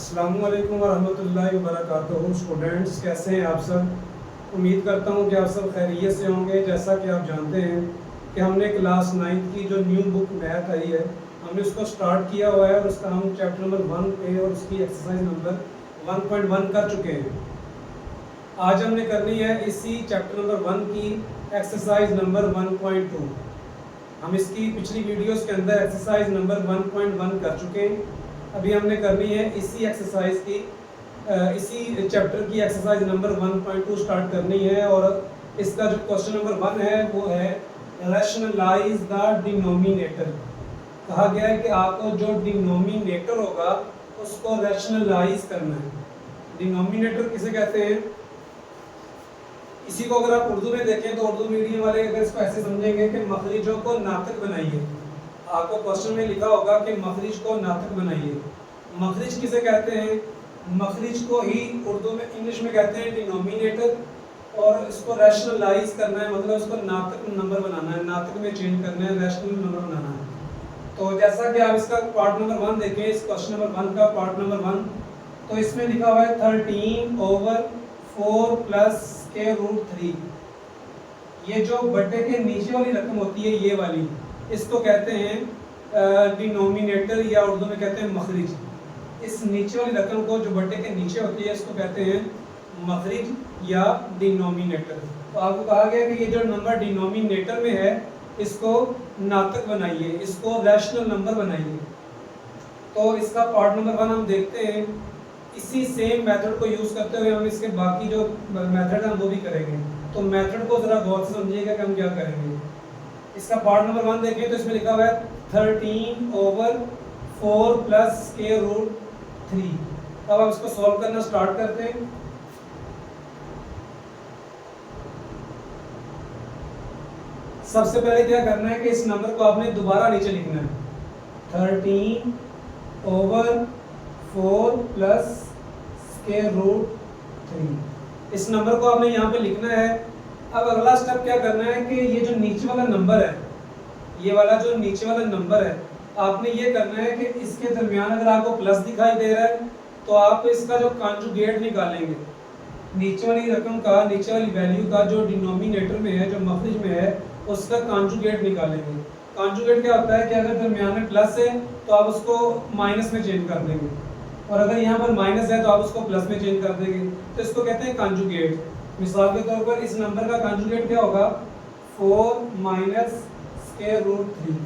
अस्सलामुअलैकुम वरहमतुल्लाहि वबरकातुहू। स्टूडेंट्स, कैसे हैं आप सब? उम्मीद करता हूं कि आप सब खैरियत से होंगे। जैसा कि आप जानते हैं कि हमने क्लास 9 की जो न्यू बुक मैथ आई है, हमने उसको स्टार्ट किया हुआ है और उसका हम चैप्टर नंबर 1 पे और उसकी एक्सरसाइज नंबर 1.1 कर चुके हैं। आज हमने करनी है इसी चैप्टर नंबर 1 की एक्सरसाइज नंबर 1.2। हम इसकी पिछली वीडियोस के अंदर एक्सरसाइज नंबर 1.1 कर चुके हैं। अभी हमने करनी है इसी एक्सरसाइज की इसी चैप्टर की एक्सरसाइज नंबर 1.2 स्टार्ट करनी है। और इसका जो क्वेश्चन नंबर 1 है वो है रैशनलाइज द डिनोमिनेटर। कहा गया है कि आपको जो डिनोमिनेटर होगा उसको रैशनलाइज करना है। डिनोमिनेटर किसे कहते हैं? इसी को अगर आप उर्दू में देखें तो उर्दू मीडियम वाले अगर इसको ऐसे समझेंगे कि मखरिजों को नातक बनाइए। आपको क्वेश्चन में लिखा होगा कि मखरिज को नातक बनाइए। मखरिज किसे कहते हैं? मखरिज को ही उर्दू में इंग्लिश में कहते हैं डिनोमिनेटर। और इसको रैशनलाइज करना है, मतलब इसको नातक नंबर बनाना है, नातक में चेंज करना है, रैशनल नंबर बनाना है। तो जैसा कि आप इसका पार्ट नंबर 1 देखें, इस क्वेश्चन नंबर 1 का पार्ट नंबर 1, तो इसमें लिखा हुआ है 13/4 प्लस के रूट 3। ये जो बटे के नीचे वाली रकम होती है, ये वाली, इसको कहते हैं डिनोमिनेटर या उर्दू में कहते हैं मखरिज। इस नीचे वाली रकम को जो बटे के नीचे होती है इसको कहते हैं मखरिज या डिनोमिनेटर। तो आपको कहा गया कि ये जो नंबर डिनोमिनेटर में है इसको नातक बनाइए, इसको रैशनल नंबर बनाइए। तो इसका पार्ट नंबर 1 हम देखते हैं। इसी सेम मेथड को यूज़ करते हुए हम इसके बाकी जो मेथड हैं वो भी करेंगे। तो मेथड को ज़रा गौर से समझिएगा कि हम क्या करेंगे। इसका पार्ट नंबर 1 देखें तो इसमें लिखा हुआ है 13/4 प्लस के रूट 3। अब आप इसको सॉल्व करना स्टार्ट करते हैं। सबसे पहले क्या करना है कि इस नंबर को आपने दोबारा नीचे लिखना है। 13/4 प्लस के रूट 3। इस नंबर को आपने यहाँ पे लिखना है। अब अगला स्टेप क्या करना है कि ये जो नीचे वाला नंबर है, ये वाला जो नीचे वाला नंबर है, आपने ये करना है कि इसके दरमियान अगर आपको प्लस दिखाई दे रहा है तो आप इसका जो कॉन्जुगेट निकालेंगे। नीचे वाली रकम का, नीचे वाली वैल्यू का जो डिनोमिनेटर में है, जो मखरिज में है, उसका कॉन्जुगेट निकालेंगे। कॉन्जुगेट क्या होता है कि अगर दरमियान में प्लस है तो आप उसको माइनस में चेंज कर देंगे, और अगर यहाँ पर माइनस है तो आप उसको प्लस में चेंज कर देंगे। तो इसको कहते हैं कॉन्जुगेट। मिसाल के तौर पर इस नंबर का कॉन्जुगेट क्या होगा? 4 माइनस स्क्वायर रूट 3।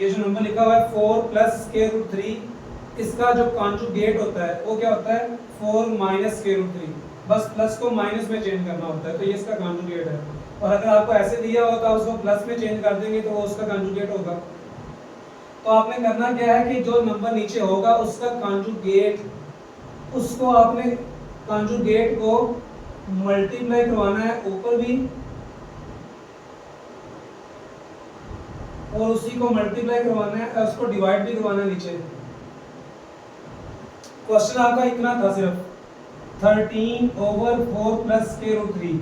ये जो नंबर लिखा हुआ है 4 प्लस स्क्वायर रूट 3, इसका जो कॉन्जुगेट होता है वो क्या होता है? 4 माइनस स्क्वायर रूट 3। बस प्लस को माइनस में चेंज करना होता है, तो ये इसका कॉन्जुगेट है। और अगर आपको ऐसे दिया हो तो आप उसको प्लस में चेंज कर देंगे तो वो उसका कॉन्जुगेट होगा। तो आपने करना क्या है कि जो नंबर नीचे होगा उसका कॉन्जुगेट, उसको आपने कॉन्जुगेट को मल्टीप्लाई करवाना है ऊपर भी, और उसी को मल्टीप्लाई करवाना है, उसको डिवाइड भी करवाना है नीचे। क्वेश्चन आपका इतना था सिर्फ 13/4 प्लस के रूट 3।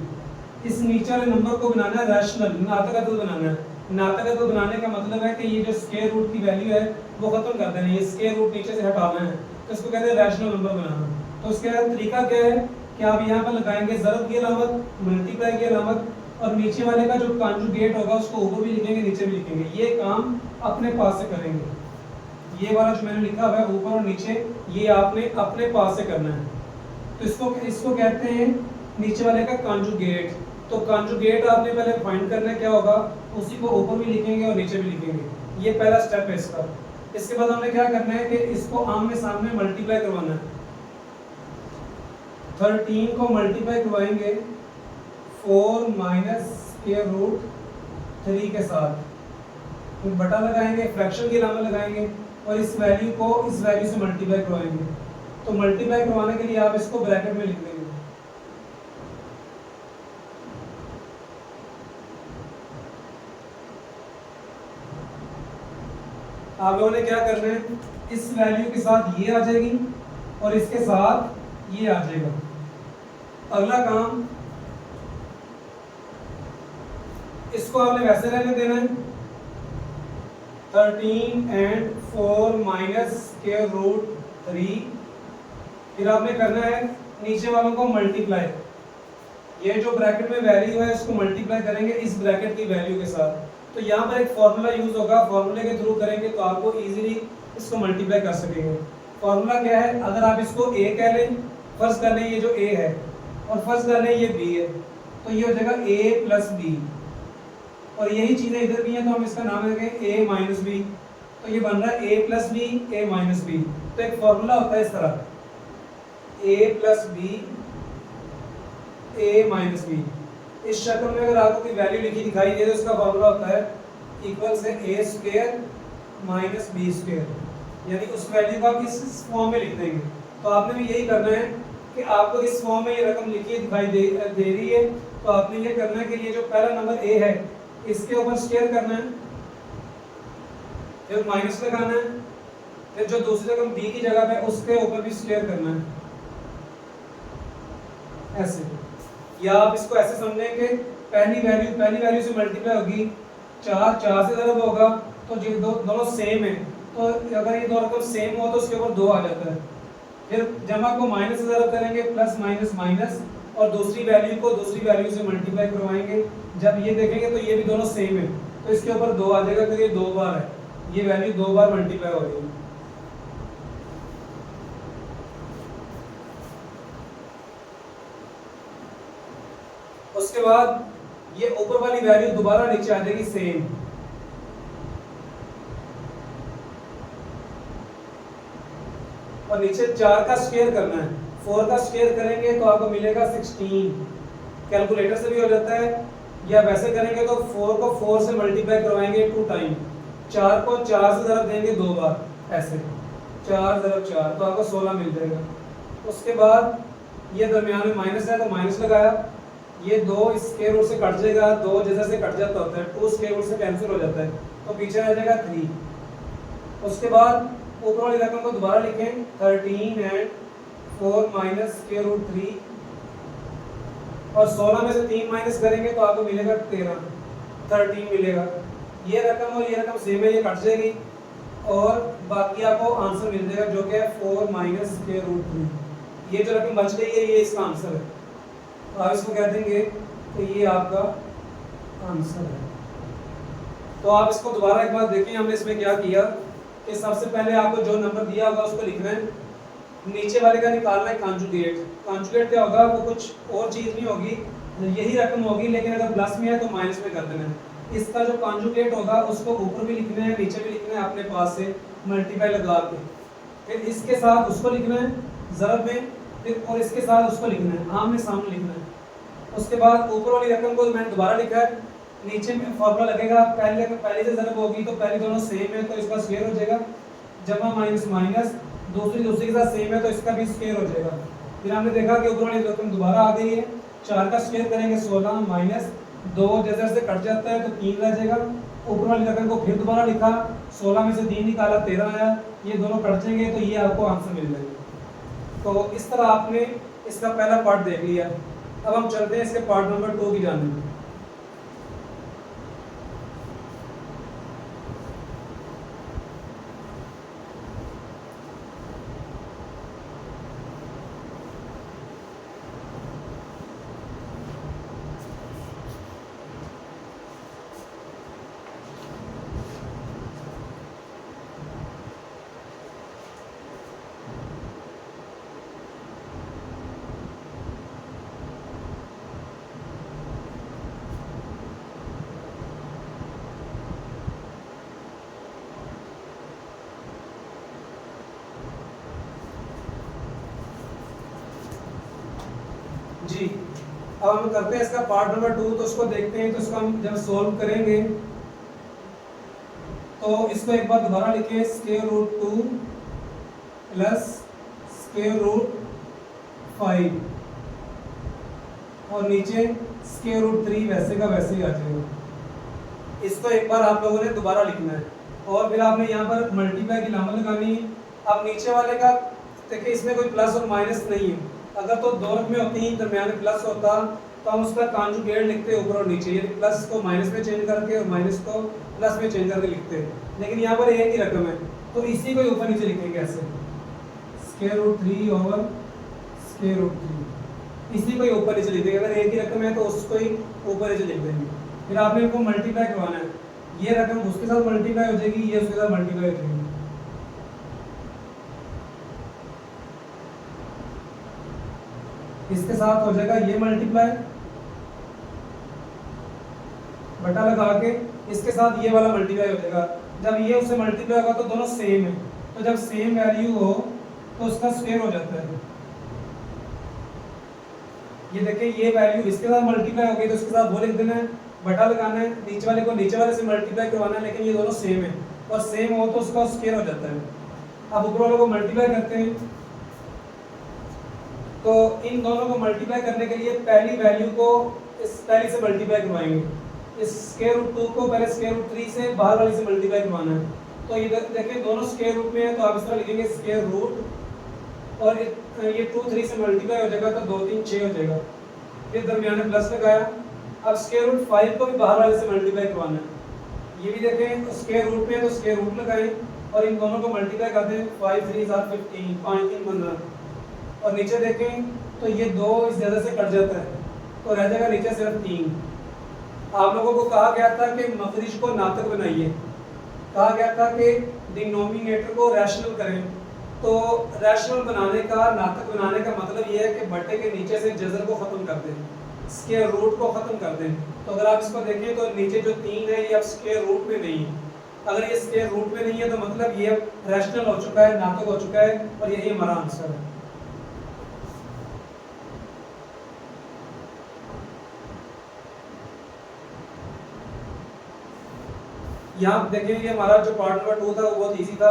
इस नीचे वाले नंबर को बनाना है रैशनल, नातक बनाना है। नातक बनाने का मतलब है कि ये जो स्क्वायर रूट की वैल्यू है वो खत्म कर देना है, ये स्क्वायर रूट नीचे से हटाना है, तो इसको कहते हैं रैशनल नंबर बनाना। तो उसका तरीका क्या है कि आप यहाँ पर लगाएंगे ज़रब की अलामत, मल्टीप्लाई की अलामत, और नीचे वाले का जो कॉन्जुगेट होगा उसको ऊपर भी लिखेंगे, नीचे भी लिखेंगे। ये काम अपने पास से करेंगे। ये वाला जो मैंने लिखा हुआ है ऊपर और नीचे, ये आपने अपने पास से करना है। तो इसको कहते हैं नीचे वाले का कॉन्जुगेट। तो कॉन्जुगेट आपने पहले फाइंड करना है क्या होगा, उसी को ऊपर भी लिखेंगे और नीचे भी लिखेंगे। ये पहला स्टेप है इसका। इसके बाद हमने क्या करना है कि इसको आमने सामने मल्टीप्लाई करवाना है। 13 को मल्टीप्लाई करवाएंगे 4 माइनस स्क्वायर रूट 3 के साथ, फिर बटा लगाएंगे, फ्रैक्शन की अलामत लगाएंगे, और इस वैल्यू को इस वैल्यू से मल्टीप्लाई करवाएंगे। तो मल्टीप्लाई करवाने के लिए आप इसको ब्रैकेट में लिख देंगे। आप लोगों ने क्या करना है, इस वैल्यू के साथ ये आ जाएगी और इसके साथ ये आ जाएगा। अगला काम, इसको आपने वैसे रहने देना है। 13 and 4 minus square root 3 फिर आपने करना है नीचे वालों को मल्टीप्लाई, ये जो ब्रैकेट में वैल्यू है उसको मल्टीप्लाई करेंगे इस ब्रैकेट की वैल्यू के साथ। तो यहाँ पर एक फॉर्मूला यूज होगा, फॉर्मूले के थ्रू करेंगे तो आपको इजीली इसको मल्टीप्लाई कर सकेंगे। फॉर्मूला क्या है, अगर आप इसको a कह लें, फर्स्ट कर लें ये जो a है और फर्स्ट कर लें ये b है, तो ये हो जाएगा a प्लस b, और यही चीजें इधर भी हैं तो हम इसका नाम रखेंगे a माइनस b। तो ये बन रहा है a plus b a minus b। तो एक फॉर्मूला होता है इस तरह a plus b a minus b। इस शक्ल में अगर आपको कोई वैल्यू लिखी दिखाई दे तो इसका फॉर्मूला होता है इक्वल से a square minus b square, यानी उस वैल्यू को आप इस फॉर्म में लिख देंगे। तो आपने भी यही करना है कि आपको इस फॉर्म में ये रकम लिखी दिखाई दे रही है, तो आपने ये करना है कि ये जो पहला नंबर a है इसके ऊपर स्क्वायर करना है, फिर माइनस लगाना है, फिर जो दूसरी रकम b की जगह पे उसके ऊपर भी स्क्वायर करना है ऐसे। या आप इसको ऐसे समझें कि पहली वैल्यू से मल्टीप्लाई होगी, 4 से ज़रब होगा तो जो दोनों सेम है, तो अगर ये दो रकम सेम हो तो उसके ऊपर 2 आ जाता है। फिर जमा को माइनस से ज़रब करेंगे, प्लस माइनस माइनस, और दूसरी वैल्यू से मल्टीप्लाई करवाएंगे। जब ये देखेंगे तो ये भी दोनों सेम है तो इसके ऊपर 2 आ जाएगा, क्योंकि ये 2 बार है, ये वैल्यू 2 बार मल्टीप्लाई हो रही है। उसके बाद ये ऊपर वाली वैल्यू दोबारा नीचे आ जाएगी सेम, और नीचे 4 का स्क्वायर करना है, 4 का स्क्वायर करेंगे तो आपको मिलेगा 16। कैलकुलेटर से भी हो जाता है, या वैसे करेंगे तो 4 को 4 से मल्टीप्लाई करवाएंगे 2 टाइम, 4 को 4 से ज़रब देंगे 2 बार ऐसे, 4 ज़रब 4 तो आपको 16 मिल जाएगा। उसके बाद ये दरमियान में माइनस है तो माइनस लगाया, ये 2 स्क्वायर रूट से कट जाएगा, 2 जैसे से कट जाता होता है, 2 स्क्वायर रूट से कैंसिल हो जाता है तो पीछे रह जाएगा 3। उसके बाद ऊपर वाली रकम को दोबारा लिखें, 13 एंड 4 माइनस स्क्वायर रूट 3, और 16 में से 3 माइनस करेंगे तो आपको मिलेगा 13 मिलेगा। ये रकम और ये रकम सेम है, ये कट जाएगी और बाकी आपको आंसर मिल जाएगा जो कि है 4 माइनस स्क्वायर रूट 3। ये जो रकम बच गई है ये इसका आंसर है, तो आप इसको कह देंगे तो ये आपका आंसर है। तो आप इसको दोबारा एक बार देखें, हमने इसमें क्या किया कि सबसे पहले आपको जो नंबर दिया होगा उसको लिखना है, नीचे वाले का निकालना है कॉन्जुगेट। कॉन्जुगेट क्या होगा, वो कुछ और चीज़ नहीं होगी, यही रकम होगी, लेकिन अगर प्लस में है तो माइनस में कर देना है। इसका जो कॉन्जुगेट होगा उसको ऊपर भी लिखना है नीचे भी लिखना है अपने पास से मल्टीप्लाई लगा के, फिर इसके साथ उसको लिखना है ज़रब में, फिर और इसके साथ उसको लिखना है, आमने सामने लिखना है। उसके बाद ऊपर वाली रकम को मैंने दोबारा लिखा है, नीचे में फॉर्मूला लगेगा, पहले से ज़रब होगी तो पहले दोनों सेम है तो इसका स्क्वायर हो जाएगा, जमा माइनस माइनस, दूसरी के साथ सेम है तो इसका भी स्क्वायर हो जाएगा। फिर हमने देखा कि ऊपर वाली रकम दोबारा आ गई है, 4 का स्क्वायर करेंगे 16 माइनस 2 जैसे जैसे कट जाता है तो 3 रह जाएगा। ऊपर वाली रकम को फिर दोबारा लिखा, 16 में से 3 निकाला 13 आया, ये दोनों कट जाएंगे तो ये आपको आंसर मिल जाएगा। तो इस तरह आपने इसका पहला पार्ट देख लिया। अब हम चलते हैं इसके पार्ट नंबर 2 की जानिब। जी, अब हम करते हैं इसका पार्ट नंबर 2, तो उसको देखते हैं। तो इसको हम जब सॉल्व करेंगे तो इसको एक बार दोबारा लिखें, square root 2 plus square root 5 और नीचे स्क्वायर रूट 3 वैसे का वैसे ही आ जाएगा। इसको एक बार आप लोगों ने दोबारा लिखना है और फिर आपने यहाँ पर मल्टीप्लाई की लामत लगानी है। अब नीचे वाले का देखिए, इसमें कोई प्लस और माइनस नहीं है, अगर तो दो रकमें होती हैं दरमियान में प्लस होता तो हम उसका कॉन्जुगेट लिखते हैं ऊपर और नीचे, यानी प्लस को माइनस में चेंज करके और माइनस को प्लस में चेंज करके लिखते हैं। लेकिन यहाँ पर एक ही रकम है तो इसी को ऊपर नीचे लिखेंगे ऐसे, square root 3 over square root 3, इसी को ही ऊपर नीचे लिख देंगे। अगर एक ही रकम है तो उसको ही ऊपर नीचे लिख देंगे। फिर आपने इनको मल्टीप्लाई करवाना है, ये रकम उसके साथ मल्टीप्लाई हो जाएगी, ये उसके साथ मल्टीप्लाई हो जाएगी। इसके साथ हो जाएगा ये मल्टीप्लाई, बटा लगा के इसके साथ ये वाला मल्टीप्लाई हो जाएगा। जब ये उससे मल्टीप्लाई होगा तो दोनों सेम है, तो जब सेम वैल्यू हो तो उसका स्क्वायर हो जाता है। ये देखिए ये वैल्यू इसके साथ मल्टीप्लाई हो गई तो इसके साथ वो लिख देना है, बटा लगाना है, नीचे वाले को नीचे वाले से मल्टीप्लाई करवाना है, लेकिन ये दोनों सेम है और सेम हो तो उसका स्क्वायर हो जाता है। अब ऊपर वालों को मल्टीप्लाई करते हैं, तो इन दोनों को मल्टीप्लाई करने के लिए पहली वैल्यू को इस पहली से मल्टीप्लाई करवाएंगे। इस स्क्वायर रूट 2 को पहले स्क्वायर रूट 3 से बाहर वाली से मल्टीप्लाई करवाना है। तो ये देखिए दोनों स्क्वायर रूट में है, तो आप इस तरह लिखेंगे स्क्वायर रूट और ये 2 3 से मल्टीप्लाई हो जाएगा तो 2 3 6 हो जाएगा। फिर दरमियान में प्लस लगाया। अब स्क्वायर रूट 5 को भी बाहर वाले से मल्टीप्लाई करवाना है। ये भी देखें स्क्वायर रूट में है तो स्क्वायर रूट लगाएं और इन दोनों को मल्टीप्लाई कर दें। 5 3 15, 5 3 15 और नीचे देखें तो ये 2 इस जगह से कट जाता है तो रह जाएगा नीचे सिर्फ 3। आप लोगों को कहा गया था कि मखरिज को नातक बनाइए, कहा गया था कि डिनोमिनेटर को रैशनल करें। तो रैशनल बनाने का, नातक बनाने का मतलब ये है कि बट्टे के नीचे से जज़र को ख़त्म कर दें, स्क्वायर रूट को ख़त्म कर दें। तो अगर आप इसको देखें तो नीचे जो 3 है ये अब स्क्वायर रूट में नहीं है। अगर ये स्क्वायर रूट में नहीं है तो मतलब ये अब रैशनल हो चुका है, नातक हो चुका है और यही हमारा आंसर है। यहाँ देखें ये हमारा जो पार्ट नंबर 2 था वो बहुत इजी था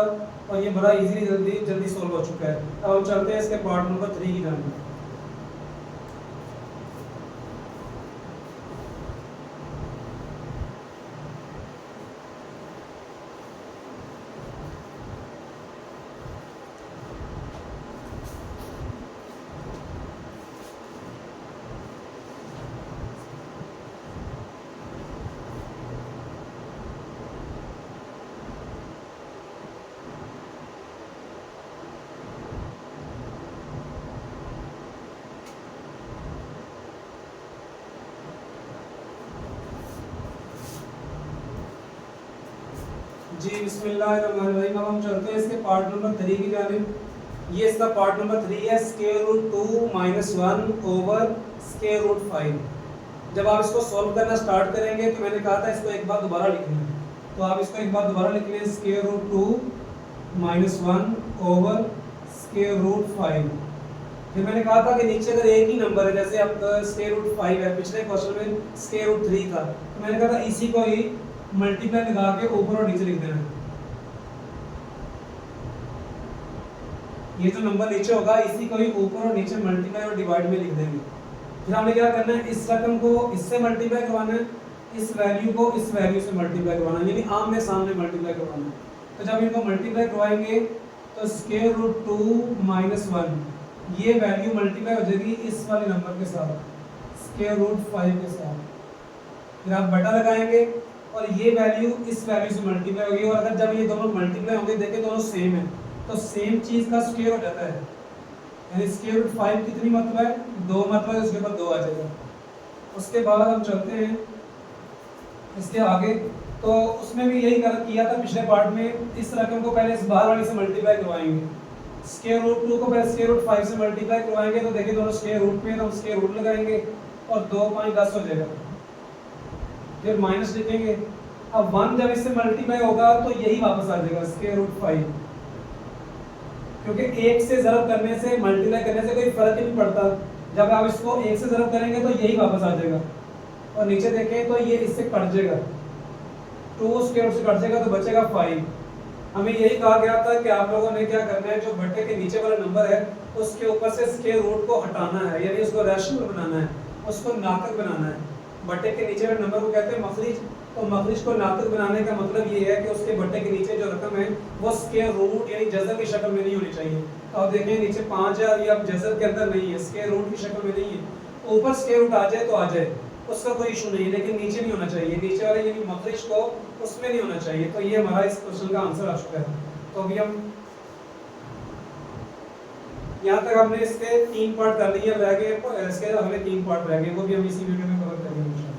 और ये बड़ा इजीली जल्दी सॉल्व हो चुका है। अब हम चलते हैं इसके पार्ट नंबर 3 की जानब। जी बिस्मिल्लाहिर्रहमानिर्रहीम। अब हम चलते हैं इसके पार्ट नंबर 3 की जानिब। ये इसका पार्ट नंबर 3 है, square root 2 minus 1 over square root 5। जब आप इसको सॉल्व करना स्टार्ट करेंगे तो मैंने कहा था इसको एक बार दोबारा लिखना है, तो आप इसको एक बार दोबारा लिख लें, square root 2 minus 1 over square root 5। फिर मैंने कहा था कि नीचे अगर एक ही नंबर है, जैसे आपका स्क्वायर रूट 5 है, पिछले क्वेश्चन में स्क्वायर रूट 3 था, तो मैंने कहा था इसी को ही मल्टीप्लाई लगा के ऊपर और नीचे लिख देना है। ये जो नंबर नीचे होगा इसी को ही ऊपर और नीचे मल्टीप्लाई और डिवाइड में लिख देंगे। फिर हमने क्या करना है, इस रकम को इससे मल्टीप्लाई करवाना है, इस वैल्यू को इस वैल्यू से मल्टीप्लाई करवाना है, यानी आमने सामने मल्टीप्लाई करवाना है। तो जब इनको मल्टीप्लाई करवाएंगे तो स्क्वायर रूट 2 माइनस 1 ये वैल्यू मल्टीप्लाई हो जाएगी इस वाले नंबर के साथ, स्क्वायर रूट 5 के साथ। फिर आप बटा लगाएंगे और ये वैल्यू इस वैल्यू से मल्टीप्लाई होगी और अगर जब ये दोनों मल्टीप्लाई होंगे, देखें दोनों सेम है, तो सेम चीज़ का स्क्वायर हो जाता है। यानी स्क्वायर रूट 5 कितनी मतलब है, 2 मतलब है, उसके ऊपर 2 आ जाएगा। उसके बाद हम चलते हैं इसके आगे। तो उसमें भी यही किया था पिछले पार्ट में, इस रकम को पहले इस बाहर वाली से मल्टीप्लाई करवाएंगे, स्क्वायर रूट 2 को पहले स्क्वायर रूट 5 से मल्टीप्लाई करवाएंगे, तो देखिए दोनों स्क्वायर रूट में है तो हम स्क्वायर रूट लगाएंगे और 2 5 10 हो जाएगा। फिर माइनस लिखेंगे। अब 1 जब इससे मल्टीप्लाई होगा तो यही वापस आ जाएगा स्क्वायर रूट 5, क्योंकि 1 से ज़रब करने से मल्टीप्लाई करने से कोई फर्क ही नहीं पड़ता। जब आप इसको 1 से ज़रब करेंगे तो यही वापस आ जाएगा और नीचे देखें तो ये इससे कट जाएगा, 2 स्क्वायर से कट जाएगा तो बचेगा 5। हमें यही कहा गया था कि आप लोगों ने क्या करना है, जो बट्टे के नीचे वाला नंबर है उसके ऊपर से स्क्वायर रूट को हटाना है, यानी उसको रैशनल बनाना है, उसको नातक बनाना है। बट्टे के नीचे वाले नंबर को कहते हैं मखरिज। तो मखरिज को नातक बनाने का मतलब ये है कि उसके बट्टे के नीचे जो रकम है वो स्क्वायर रूट यानी जज़र की शक्ल में नहीं होनी चाहिए। तो आप देखें नीचे 5 है और ये अब जज़र के अंदर नहीं है, स्क्वायर रूट की शक्ल में नहीं है। ऊपर स्क्वायर रूट आ जाए तो आ जाए, उसका कोई इशू नहीं है, लेकिन नीचे नहीं होना चाहिए, नीचे वाले यानी मखरिज को उसमें नहीं होना चाहिए। तो ये हमारा इस क्वेश्चन का आंसर आ चुका है। तो अभी हम यहाँ तक हमने इसके 3 पार्ट कर लिए, रह गए इसके अगले 3 पार्ट रह गए, वो भी हम इसी वीडियो में कवर करेंगे इंशाल्लाह।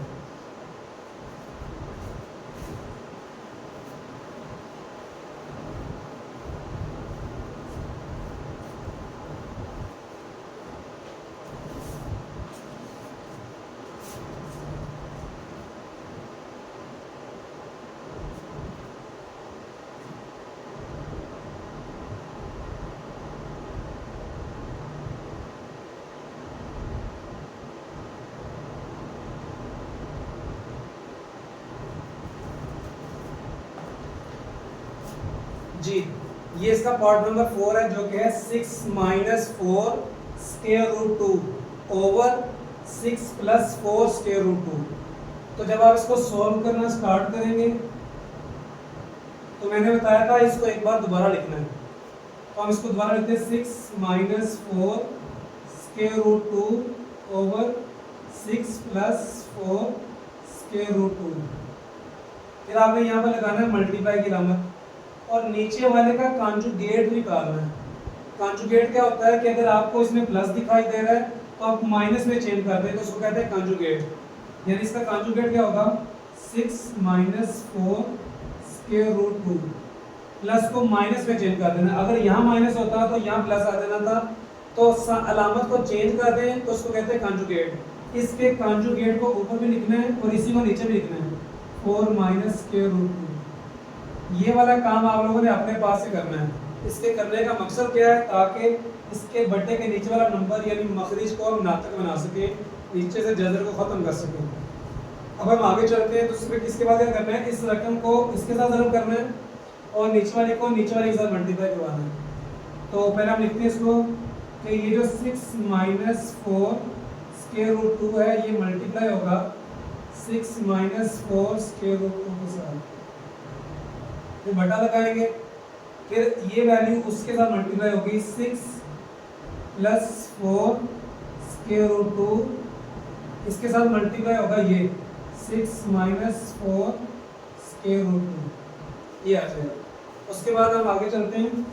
जी, ये इसका पार्ट नंबर 4 है, जो कि है 6 minus 4 square root 2 over 6 plus 4 square root 2। तो जब आप इसको सॉल्व करना स्टार्ट करेंगे तो मैंने बताया था इसको एक बार दोबारा लिखना है, तो हम इसको दोबारा लिखते हैं 6 minus 4 square root 2 over 6 plus 4 square root 2। फिर आपने यहाँ पर लगाना है मल्टीप्लाई की अलामत और नीचे वाले का कॉन्जुगेट निकालना है। कॉन्जुगेट क्या होता है कि अगर आपको इसमें प्लस दिखाई दे रहा है तो आप माइनस में चेंज कर दें, तो उसको कहते हैं कॉन्जुगेट। यानी इसका कॉन्जुगेट क्या होगा, 6 माइनस 4 स्क्वायर रूट 2 प्लस को माइनस में चेंज कर देना। अगर यहाँ माइनस होता तो यहाँ प्लस आ जाना था, तो अलामत को चेंज कर दें तो उसको कहते हैं कॉन्जुगेट। इसके कॉन्जुगेट को ऊपर भी लिखना है और इसी को नीचे भी लिखना है, 4 माइनस स्क्वायर रूट 2। ये वाला काम आप लोगों ने अपने पास से करना है। इसके करने का मकसद क्या है, ताकि इसके बट्टे के नीचे वाला नंबर यानी मखरिज को हम नातक बना सके, नीचे से जजर को ख़त्म कर सके। अब हम आगे चलते हैं, तो इसमें किसके बाद क्या करना है, इस रकम को इसके साथ ज़रूर करना है और नीचे वाले को नीचे वाले के साथ मल्टीप्लाई करवाना है। तो पहले हम लिखते हैं इसको कि ये जो 6 माइनस 4 स्क्वायर रूट 2 है, ये मल्टीप्लाई होगा 6 माइनस 4 स्क्वायर रूट 2 के साथ, फिर बटा लगाएंगे, फिर ये वैल्यू उसके साथ मल्टीप्लाई होगी 6 प्लस 4 स्क्वायर रूट 2, इसके साथ मल्टीप्लाई होगा ये 6 माइनस 4 स्क्वायर रूट 2, ये आ जाएगा। उसके बाद हम आगे चलते हैं।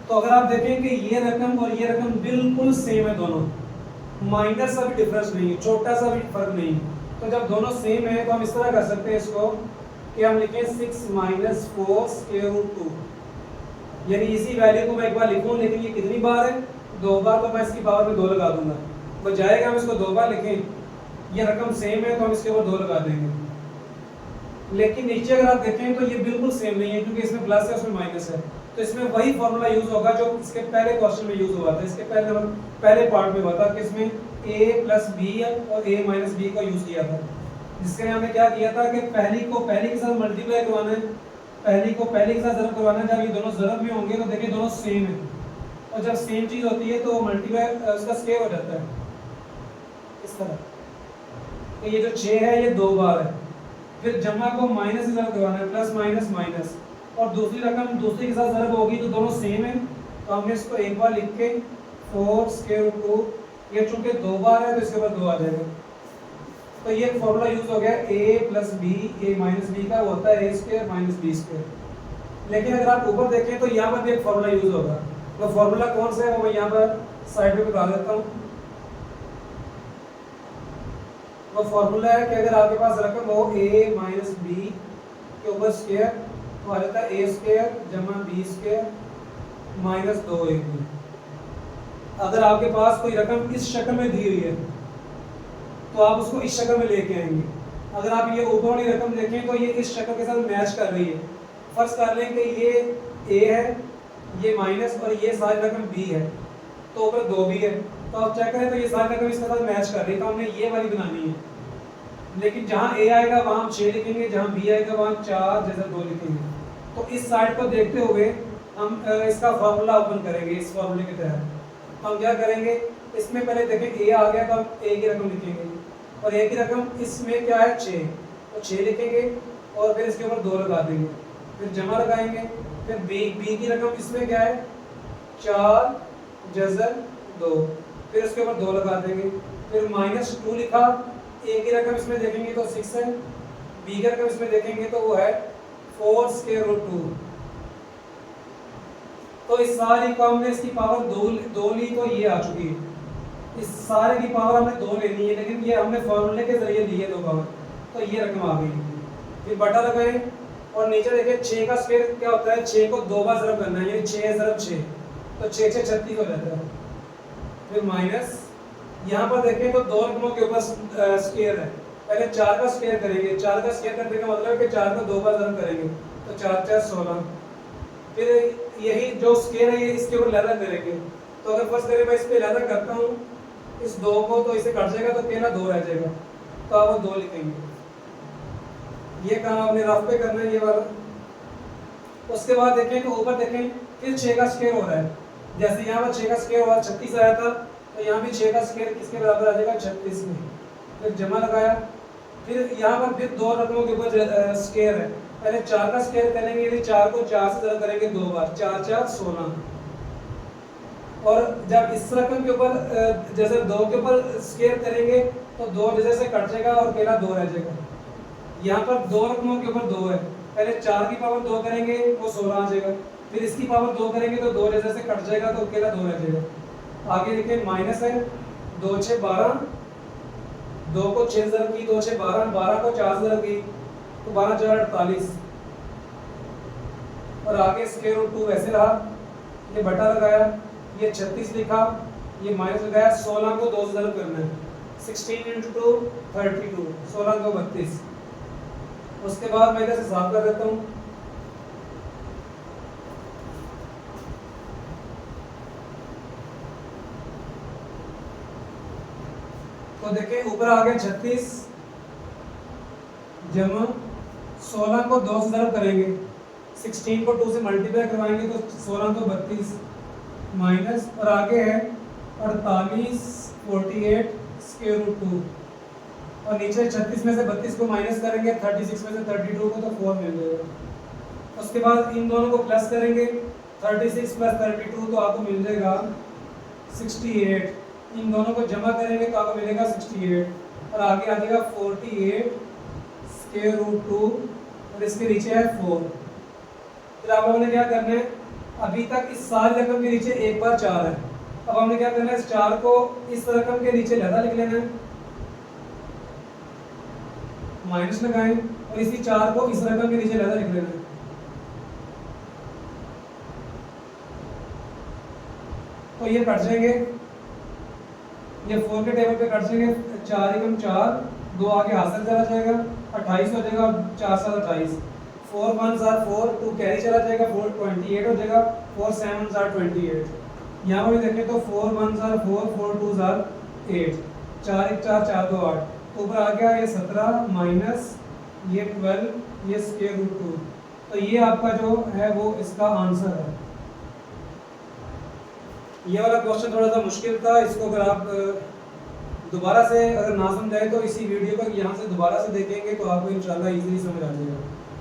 तो अगर आप देखें कि ये रकम और ये रकम बिल्कुल सेम है, दोनों माइनस सा भी डिफरेंस नहीं है, छोटा सा भी फर्क नहीं है। तो जब दोनों सेम है तो हम इस तरह कर सकते हैं इसको कि हम लिखें 6 माइनस 4 स्क्वायर रूट 2, यानी इसी वैल्यू को मैं एक बार लिखूं, लेकिन ये कितनी बार है, 2 बार, तो मैं इसकी पावर में 2 लगा दूंगा, बजाय हम इसको 2 बार लिखें, ये रकम सेम है तो हम इसके ऊपर 2 लगा देंगे। लेकिन नीचे अगर आप देखें तो ये बिल्कुल सेम नहीं है, क्योंकि इसमें प्लस है उसमें माइनस है, तो इसमें वही फॉर्मूला यूज होगा जो इसके पहले क्वेश्चन में यूज हुआ था, इसके पहले पार्ट में हुआ था कि इसमें a प्लस बी और a माइनस बी का यूज किया था, जिसके लिए हमने क्या किया था कि पहली को पहली के साथ मल्टीप्लाई करवाना है, पहली को पहली के साथ ज़रब करवाना है। जब ये दोनों ज़रब में होंगे तो देखिए दोनों सेम है, और जब सेम चीज़ होती है तो मल्टीप्लाई उसका स्क्वायर हो जाता है इस तरह। तो ये जो 6 है ये 2 बार है, फिर जमा को माइनस से ज़रब करवाना है, प्लस माइनस माइनस, और दूसरी रकम दूसरी के साथ ज़रब होगी तो दोनों सेम है, तो हमने इसको एक बार लिख के 4 स्क्वायर रूट 2, ये चूंकि 2 बार है तो इसके बाद 2 आ जाएगा। तो ये फॉर्मूला यूज हो गया a plus B A minus B का, वो होता है a square minus B square. लेकिन अगर आप ऊपर देखें तो यहाँ पर भी एक फॉर्मूला यूज होगा, तो फॉर्मूला कौन सा है वो मैं यहाँ पर साइड में बता देता हूँ। वो फॉर्मूला है कि अगर आपके पास रकम हो a माइनस बी के ऊपर स्क्वायर, तो आ जाता है a स्क्वायर जमा बी स्क्वायर माइनस 2ab। अगर आपके पास कोई रकम इस शक्ल में दी हुई है तो आप उसको इस शक्ल में लेके आएंगे। अगर आप ये ऊपर वाली रकम देखें तो ये इस शक्ल के साथ मैच कर रही है। फर्ज कर लें कि ये a है, ये माइनस, और ये सारी रकम b है, तो ऊपर 2 भी है, तो आप चेक करें तो ये सारी रकम इसके साथ मैच कर रही है, तो हमने ये वाली बनानी है। लेकिन जहाँ a आएगा वहाँ हम 6 लिखेंगे, जहाँ b आएगा वहाँ 4 जैसे 2 लिखेंगे। तो इस साइड को देखते हुए हम इसका फॉर्मूला ओपन करेंगे। इस फॉर्मूले के तहत हम क्या करेंगे, इसमें पहले देखें a आ गया तो हम a की रकम लिखेंगे, और a की रकम इसमें क्या है 6, तो 6 लिखेंगे और फिर इसके ऊपर 2 लगा देंगे, फिर जमा लगाएंगे, फिर b की रकम इसमें क्या है 4 जज़र 2, फिर उसके ऊपर 2 लगा देंगे, फिर -2 लिखा। a की रकम इसमें देखेंगे तो 6 है, b की रकम इसमें देखेंगे तो वो है 4 स्क्वायर रूट 2, तो इस सारी को हमने इसकी पावर दो ली तो ये आ चुकी है। इस सारे की पावर हमने 2 लेनी है, लेकिन ये हमने फॉर्मूले के जरिए ली है 2 पावर, तो ये रकम आ गई। फिर बटा लगाएं और नीचे देखिए 6 का स्क्वायर क्या होता है, 6 को 2 बार ज़रब करना है, यानी 6 ज़रब 6, तो 6 6 36 हो जाता है। फिर माइनस यहाँ पर देखें तो 2 रकमों के ऊपर स्क्वायर है, पहले 4 का स्क्वायर करेंगे, 4 का स्क्वायर करने का मतलब है कि 4 को 2 बार ज़रब करेंगे, तो 4 4 16। फिर यही जो स्क्वायर है ये इसके ऊपर लहदा करेंगे, तो अगर फर्स्ट करें मैं इस पे लहदा करता हूँ इस 2 को, तो इसे कट जाएगा तो केला 2 रह जाएगा, तो आप वो 2 लिखेंगे। ये काम आपने रफ पे करना है ये वाला। उसके बाद देखें तो ऊपर देखें फिर 6 का स्क्वायर हो रहा है, जैसे यहाँ पर 6 का स्क्वायर हुआ 36 आया था, तो यहाँ भी 6 का स्क्वायर किसके बराबर आ जाएगा 36 में। फिर जमा लगाया, फिर यहाँ पर फिर 2 रकमों के ऊपर स्क्वायर है, पहले 4 का स्क्वायर करेंगे, यदि 4 को 4 से ज़रा करेंगे 2 बार, 4 4 16। और जब इस रकम के ऊपर जैसे 2 के ऊपर स्क्वायर करेंगे तो 2 जैसे से कट जाएगा और केला 2 रह जाएगा। यहाँ पर 2 रकमों के ऊपर 2 है, पहले 4 की पावर 2 करेंगे वो 16 आ जाएगा, फिर इसकी पावर 2 करेंगे तो 2 जैसे से कट जाएगा तो अकेला 2 रह जाएगा। आगे देखिए माइनस है, 2 6 12, 2 को 6 ज़रब की 2 6 12, 12 को 4 ज़रब की तो 12 4 48, और आगे स्क्वायर रूट 2 वैसे रहा, ये बटा लगाया, ये 36 लिखा, ये माइनस लगाया, 16 को 2 से ज़रब करना है, 16 × 2 32, 16 को 32। उसके बाद मैं इसे साफ कर देता हूँ। तो देखें ऊपर आ गया 36 जमा 16 को 2 से ज़रब करेंगे, 16 को 2 से मल्टीप्लाई करवाएंगे तो 16 को 32 माइनस, और आगे है 48 48 स्क्वायर रूट 2, और नीचे 36 में से 32 को माइनस करेंगे, 36 में से 32 को तो 4 मिल जाएगा। उसके बाद इन दोनों को प्लस करेंगे, 36 प्लस 32 तो आपको मिल जाएगा 68, इन दोनों को जमा करेंगे तो आपको मिलेगा 68, और आगे आ जाएगा 48 स्क्वायर रूट 2, और इसके नीचे है 4। फिर आप लोगों ने क्या करना है, अभी तक इस सारी रकम के नीचे एक बार 4 है, अब हमने क्या करना है, इस 4 को इस रकम के नीचे लहदा लिख लेना है, माइनस लगाएं, और इसी 4 को इस रकम के नीचे लहदा लिख लेना है। तो ये कट जाएंगे, ये 4 के टेबल पे कट जाएंगे, 4 एकम 4, 2 आगे हासिल चला जाएगा, 28 हो जाएगा, 4 7 28, 4 1 4, 2 कैरी चला जाएगा, 4 28 हो जाएगा, 4 7 28। यहाँ पर भी देखें तो 4 1 4, 4 2 8, 4 1 4, 4 2 8, तो ऊपर आ गया ये 17 माइनस ये 12, ये स्क्वायर रूट 2। तो ये आपका जो है वो इसका आंसर है। ये वाला क्वेश्चन थोड़ा सा मुश्किल था, इसको अगर आप दोबारा से अगर ना समझाए तो इसी वीडियो को यहाँ से दोबारा से देखेंगे तो आपको इंशाल्लाह इजीली समझ आ जाएगा।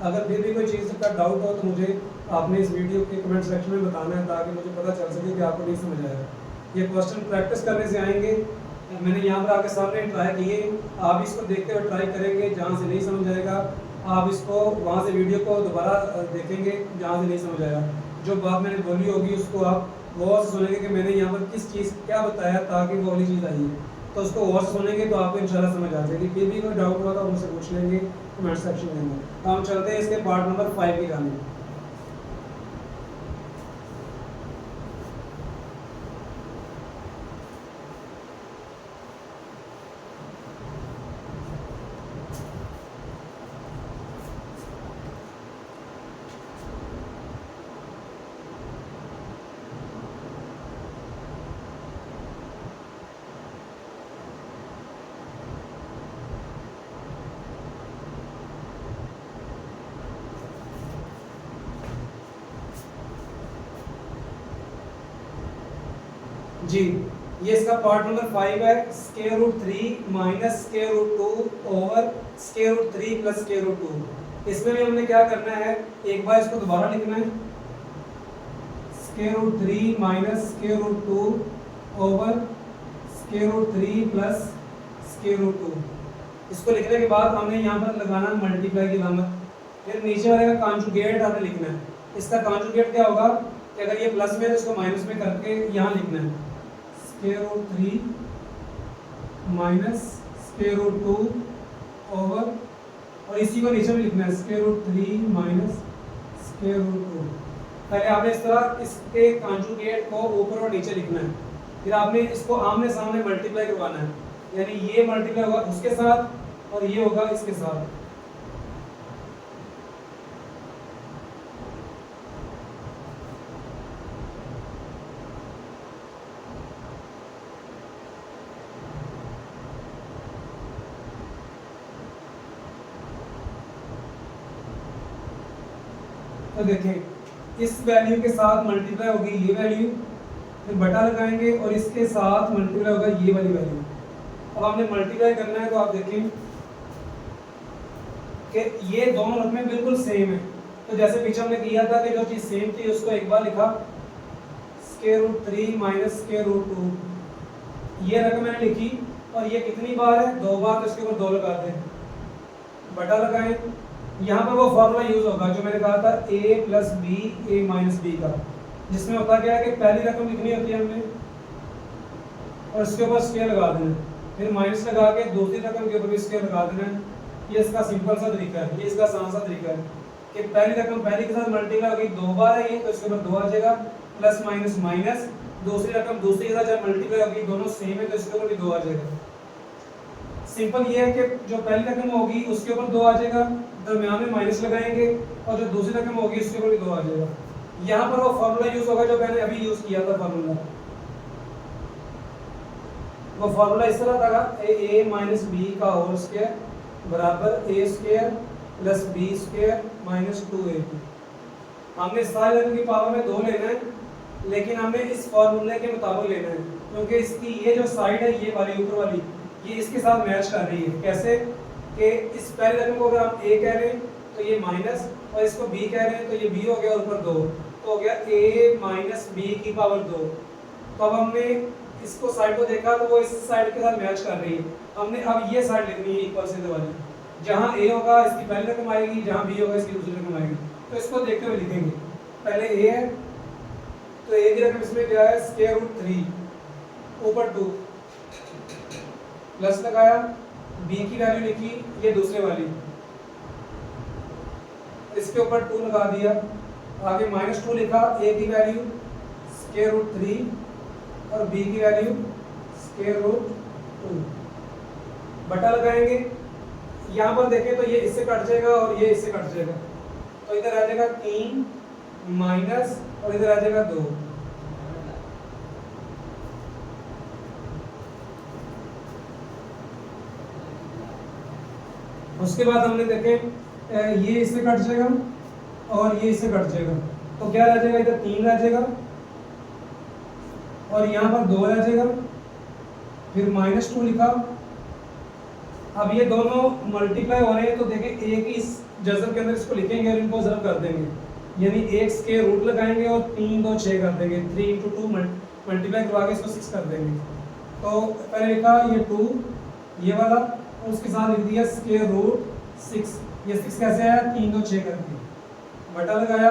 अगर फिर भी कोई चीज़ का डाउट हो तो मुझे आपने इस वीडियो के कमेंट सेक्शन में बताना है, ताकि मुझे पता चल सके कि आपको नहीं समझ आया। ये क्वेश्चन प्रैक्टिस करने से आएंगे, मैंने यहाँ पर आपके सामने ट्राई किए, आप इसको देखते हुए ट्राई करेंगे, जहाँ से नहीं समझ आएगा आप इसको वहाँ से वीडियो को दोबारा देखेंगे जहाँ से नहीं समझ आया। जो बात मैंने बोली होगी उसको आप गौर से सुनेंगे कि मैंने यहाँ पर किस चीज़ क्या बताया ताकि वो वाली चीज़ आई है, तो उसको गौर से सुनेंगे तो आपको इंशाल्लाह समझ आ जाएगी। फिर भी कोई डाउट हुआ तो मुझसे पूछ लेंगे कमेंट सेक्शन में। तो हम चलते हैं इसके पार्ट नंबर 5 की जानिब। जी, ये इसका पार्ट नंबर 5 है, square root 3 minus square root 2 over square root 3 plus square root 2। इसमें भी हमने क्या करना है, एक बार इसको दोबारा लिखना है, square root 3 minus square root 2 over square root 3 plus square root 2। इसको लिखने के बाद हमने यहाँ पर लगाना मल्टीप्लाई की अलामत, फिर नीचे वाले का कॉन्जुगेट हमें लिखना है। इसका कॉन्जुगेट क्या होगा, कि अगर ये प्लस में है तो इसको माइनस में करके यहाँ लिखना है square root 3 minus square root 2 over, और इसी को नीचे में लिखना है square root 3 minus square root 2। पहले आपने इस तरह इसके कॉन्जुगेट को ऊपर और नीचे लिखना है, फिर आपने इसको आमने सामने मल्टीप्लाई करवाना है, यानी ये मल्टीप्लाई होगा उसके साथ और ये होगा इसके साथ। तो देखें इस वैल्यू के साथ मल्टीप्लाई होगी ये वैल्यू, फिर बटा लगाएंगे और इसके साथ मल्टीप्लाई होगा ये वाली वैल्यू। अब हमने मल्टीप्लाई करना है तो आप देखें कि ये दोनों रकमें बिल्कुल सेम है। तो जैसे पीछे हमने किया था कि जो चीज़ सेम थी उसको एक बार लिखा square root 3 minus square root 2, ये रकम मैंने लिखी और ये कितनी बार है 2 बार, तो इसके ऊपर 2 लगा दें, बटा लगाएं। यहाँ पर वो फॉर्मूला यूज होगा जो मैंने कहा था a plus B A minus B का, जिसमें होता क्या है कि पहली रकम लिखनी होती है हमने और इसके ऊपर स्केयर लगा देना, फिर माइनस लगा के दूसरी रकम के ऊपर भी स्केयर लगा देना है। ये इसका सिंपल सा तरीका है, ये इसका आसान सा तरीका है कि पहली रकम पहली के साथ मल्टीप्लाई होगी 2 बार है ये, तो इसके ऊपर 2 आ जाएगा, प्लस माइनस माइनस, दूसरी रकम दूसरी के साथ जब मल्टीप्लाई होगी दोनों सेम है तो इसके ऊपर भी 2 आ जाएगा। सिंपल ये है कि जो पहली रकम होगी उसके ऊपर 2 आ जाएगा, दरमियान में माइनस लगाएंगे और जो दूसरी रकम होगी उसके ऊपर भी 2 आ जाएगा। यहाँ पर वो फॉर्मूला यूज होगा जो मैंने अभी यूज किया था फार्मूला। वो फार्मूला इस तरह था a माइनस बी का होल स्क्वायर बराबर a square plus B square minus 2ab। हमने सारी रकम की पावर में 2 लेना है, लेकिन हमें इस फार्मूले के मुताबिक लेना है क्योंकि इसकी ये जो साइड है ये वाली ऊपर वाली ये इसके साथ मैच कर रही है। कैसे कि इस पहले रकम को अगर हम a कह रहे हैं तो ये माइनस, और इसको b कह रहे हैं तो ये b हो गया ऊपर 2, तो हो गया a माइनस बी की पावर 2। तो अब हमने इसको साइड को देखा तो वो इस साइड के साथ मैच कर रही है। हमने अब ये साइड लिखनी है इक्वल से वाली, जहाँ a होगा इसकी पहली रकम आएगी, जहाँ b होगा इसकी दूसरी रकम आएगी। तो इसको देखते हुए लिखेंगे, पहले a है तो a की रकम इसमें क्या है स्क्वायर रूट 3 ऊपर 2, प्लस लगाया, b की वैल्यू लिखी ये दूसरे वाली, इसके ऊपर 2 लगा दिया, आगे माइनस 2 लिखा, a की वैल्यू स्क्वायर रूट 3 और b की वैल्यू स्क्वायर रूट 2, बटा लगाएंगे। यहाँ पर देखें तो ये इससे कट जाएगा और ये इससे कट जाएगा, तो इधर आ जाएगा 3 माइनस और इधर आ जाएगा 2। उसके बाद हमने देखे ये इससे कट जाएगा और ये इससे कट जाएगा, तो क्या रह जाएगा, इधर 3 रह जाएगा और यहाँ पर 2 रह जाएगा, फिर माइनस 2 लिखा। अब ये दोनों मल्टीप्लाई हो रहे हैं तो देखें एक ही इस जज़र के अंदर इसको लिखेंगे और इनको ज़रब कर देंगे, यानी एक स्क्वायर रूट लगाएंगे और 3 2 6 कर देंगे, 3 × 2 मल्टीप्लाई करवा के इसको 6 कर देंगे। तो पहले लिखा ये 2 ये वाला और उसके साथ लिख दिया स्क्वायर रूट 6। ये 6 कैसे आया, 3 2 6 करके, बटा लगाया,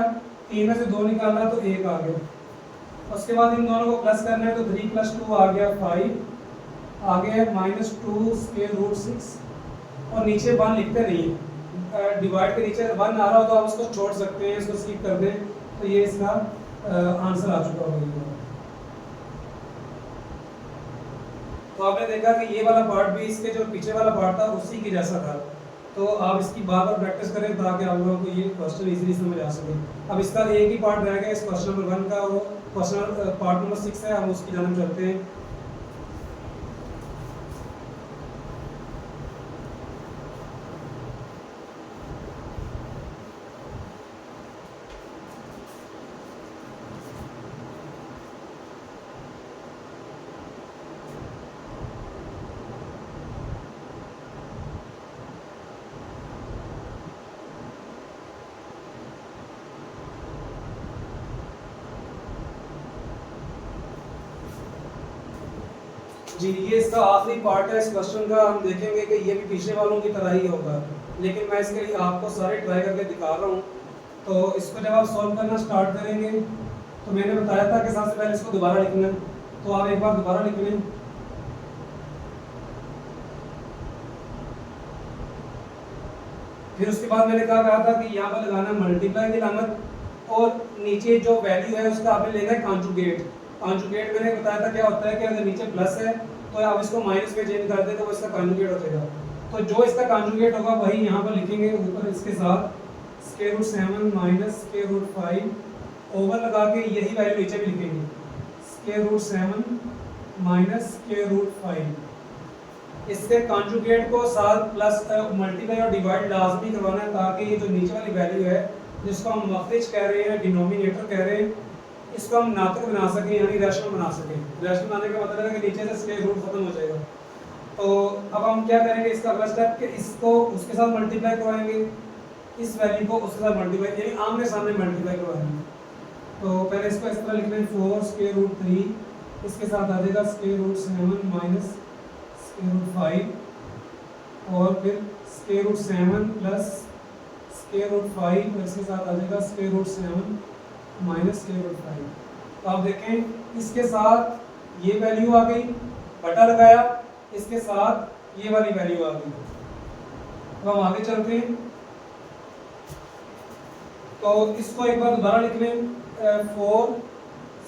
3 में से 2 निकाला तो 1 आ गया। उसके बाद इन दोनों को प्लस करना है तो 3 + 2 आ गया 5, आगे है -2 स्क्वायर रूट 6 और नीचे 1 लिखते नहीं है, डिवाइड के नीचे 1 आ रहा हो तो आप उसको छोड़ सकते हैं, इसको स्किप कर दें, तो ये इसका आंसर आ चुका होगा। तो आपने देखा कि ये वाला पार्ट भी इसके जो पीछे वाला पार्ट था उसी की जैसा था, तो आप इसकी बार बार प्रैक्टिस करें ताकि आप लोगों को ये क्वेश्चन इजीली समझ आ सके। अब इसका एक ही पार्ट रह गया इस क्वेश्चन नंबर 1 का, वो क्वेश्चन पार्ट नंबर 6 है, हम उसकी जानब चलते हैं। जी ये इसका आखिरी पार्ट है इस क्वेश्चन का। हम देखेंगे कि ये भी पीछे वालों की तरह ही होगा, लेकिन मैं इसके लिए आपको सारे ट्राई करके दिखा रहा हूँ। तो इसको जब आप सॉल्व करना स्टार्ट करेंगे तो मैंने बताया था कि सबसे पहले इसको दोबारा लिखना है, तो आप एक बार दोबारा लिख लें। फिर उसके बाद मैंने कहा था कि यहाँ पर लगाना मल्टीप्लाई की अलामत, और नीचे जो वैल्यू है उसका आपने लेना है कॉन्जुगेट। कॉन्जुगेट मैंने बताया था क्या होता है कि अगर नीचे प्लस है तो आप इसको माइनस में चेंज कर दें तो वो इसका कॉन्जुगेट हो जाएगा। तो जो इसका कॉन्जुगेट होगा वही यहाँ पर लिखेंगे ऊपर इसके साथ square root 7 minus square root 5 over लगा के यही वैल्यू नीचे भी लिखेंगे square root 7 minus square root 5। इसके कॉन्जुगेट को साथ प्लस मल्टीप्लाई और डिवाइड लाजमी करवाना है ताकि ये जो नीचे वाली वैल्यू है जिसको हम मखरिज कह रहे हैं, डिनोमिनेटर कह रहे हैं, इसको हम नातक बना सकें यानी रैशनल बना सकें। रैशनल बनाने का मतलब है कि नीचे से स्क्वायर रूट खत्म हो जाएगा। तो अब हम क्या करेंगे, इसका अगला स्टेप कि इसको उसके साथ मल्टीप्लाई करवाएंगे, इस वैल्यू को उसके साथ मल्टीप्लाई यानी आमने सामने मल्टीप्लाई करवाएंगे। तो पहले इसको इस तरह लिख लें 4 स्क्वायर रूट 3, इसके साथ आ जाएगा square root 7 minus square root 5 और फिर square root 7 plus square root 5 और इसके साथ आ जाएगा square root 7 minus square root 5। तो आप देखें इसके साथ ये वैल्यू आ गई, बटा लगाया, इसके साथ ये वाली वैल्यू आ गई। तो हम आगे चलते हैं, तो इसको एक बार दोबारा लिख लें 4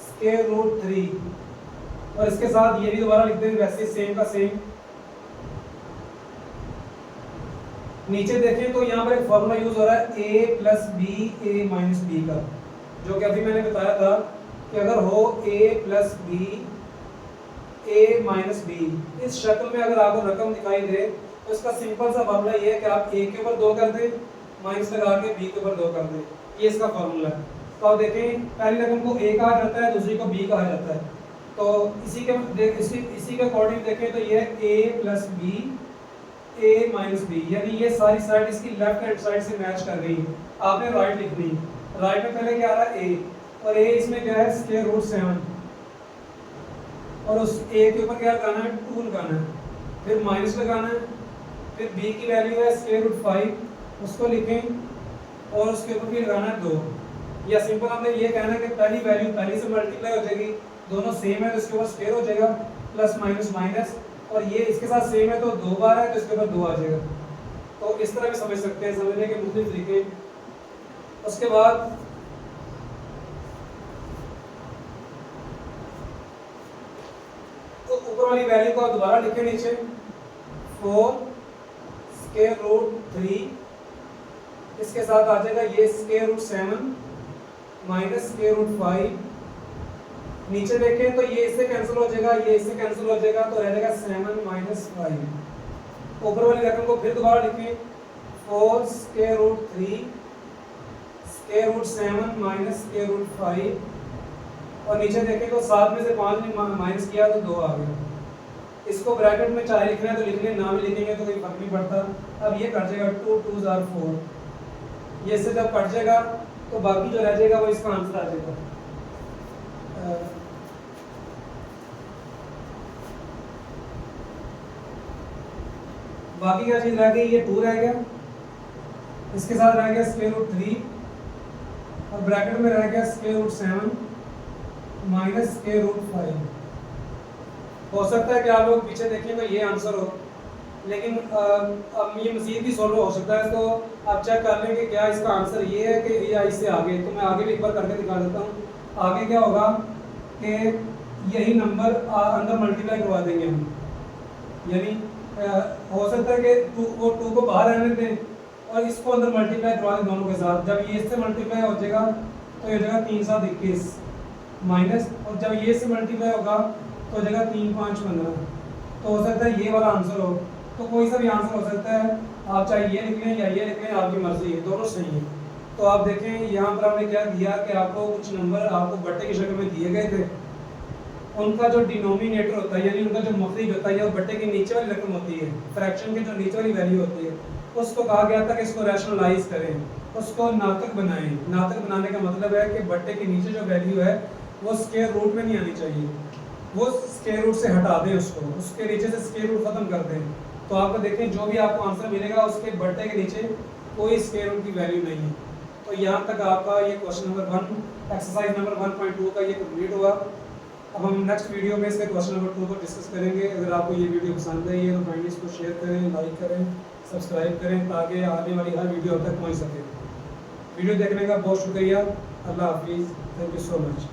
स्क्वायर रूट 3 और इसके साथ ये भी दोबारा लिख दें वैसे सेम का सेम। नीचे देखें तो यहाँ पर एक फॉर्मूला यूज हो रहा है a plus B A minus B का, जो कि अभी मैंने बताया था कि अगर हो a plus B A minus B, इस शक्ल में अगर आपको रकम दिखाई दे तो इसका सिंपल सा फॉर्मूला ये है कि आप a के ऊपर 2 कर दें, माइनस लगा के b के ऊपर 2 कर दें, ये इसका फॉर्मूला है। तो आप देखें पहली रकम को a कहा जाता है, दूसरी को b कहा जाता है। तो इसी के अकॉर्डिंग देखें तो ये a plus B A minus B, यानी ये सारी साइड इसकी लेफ्ट हैंड साइड से मैच कर गई। आपने राइट लिखनी, राइट में पहले क्या आ रहा है ए, और ए इसमें क्या है स्क्वायर रूट 7 और उस ए के ऊपर क्या लगाना है 2 लगाना है, फिर माइनस लगाना है, फिर बी की वैल्यू है स्क्वायर रूट 5 उसको लिखें और उसके ऊपर भी लगाना है 2। या सिंपल हमने ये कहना है कि पहली वैल्यू पहली से मल्टीप्लाई हो जाएगी, दोनों सेम है तो इसके ऊपर स्क्वायर हो जाएगा प्लस माइनस माइनस, और ये इसके साथ सेम है तो 2 बार है तो इसके ऊपर 2 आ जाएगा। तो इस तरह भी समझ सकते हैं, समझने के मुख्तलिफ तरीके। उसके बाद तो ऊपर वाली वैल्यू को दोबारा लिखें नीचे 4 स्क्वायर रूट 3, इसके साथ आ जाएगा ये square root 7 minus square root 5। नीचे देखें तो ये इससे कैंसिल हो जाएगा, ये इससे कैंसिल हो जाएगा, तो रह जाएगा 7 माइनस 5। ऊपर वाली रकम को फिर दोबारा लिखें 4 square root 3 square root 7 minus square root 5 और नीचे देखें तो 7 में से 5 ने माइनस किया तो 2 आ गया। इसको ब्रैकेट में चाहे लिखना है तो लिख लें, ना भी लिखेंगे तो कोई फर्क नहीं पड़ता। अब ये कट जाएगा 2 2 आर 4, ये इससे जब कट जाएगा तो बाकी जो रह जाएगा वो इसका आंसर आ जाएगा। बाकी क्या चीज रह गई, ये 2 रह गया, इसके साथ रह गया स्क्वायर रूट 3 और ब्रैकेट में रह गया square root 7 minus square root 5। हो सकता है कि आप लोग पीछे देखें तो ये आंसर हो, लेकिन अब ये मज़ीद भी सॉल्व हो सकता है। तो आप चेक कर लें कि क्या इसका आंसर ये है कि या इससे आगे। तो मैं आगे भी एक बार करके दिखा देता हूँ। आगे क्या होगा कि यही नंबर अंदर मल्टीप्लाई करवा देंगे हम, यानी हो सकता है कि वो 2 को बाहर रहने दें और इसको अंदर मल्टीप्लाई करवा दें दोनों के साथ। जब ये इससे मल्टीप्लाई हो जाएगा तो ये हो जाएगा 3 7 21 माइनस, और जब ये इससे मल्टीप्लाई होगा तो हो जाएगा 3 5 15। तो हो सकता है ये वाला आंसर हो, तो कोई सा भी आंसर हो सकता है। आप चाहे ये लिख लें या ये लिख लें, आपकी मर्जी है, दोनों सही है। तो आप देखें यहाँ पर हमने क्या दिया कि आपको कुछ नंबर आपको बट्टे की शक्ल में दिए गए थे, उनका जो डिनोमिनेटर होता है यानी उनका जो मखरिज होता है या बट्टे के नीचे वाली रकम होती है, फ्रैक्शन की जो नीचे वाली वैल्यू होती है, उसको कहा गया था कि इसको रैशनलाइज करें, उसको नातक बनाएं। नातक बनाने का मतलब है कि बट्टे के नीचे जो वैल्यू है वो स्क्वायर रूट में नहीं आनी चाहिए, वो स्क्वायर रूट से हटा दें, उसके नीचे से स्क्वायर रूट खत्म कर दें। तो आपको देखें जो भी आपको आंसर मिलेगा उसके बट्टे के नीचे कोई स्क्वायर रूट की वैल्यू नहीं है। तो यहाँ तक आपका ये क्वेश्चन नंबर 1 एक्सरसाइज नंबर 1.2 का ये कंप्लीट हुआ। अब हम नेक्स्ट वीडियो में इसके क्वेश्चन नंबर 2 को डिस्कस करेंगे। अगर आपको ये वीडियो पसंद आई है तो काइंडली इसको शेयर करें, लाइक करें, सब्सक्राइब करें ताकि आने वाली हर वीडियो तक पहुँच सके। वीडियो देखने का बहुत शुक्रिया। अल्लाह हाफिज़। Thank you so much.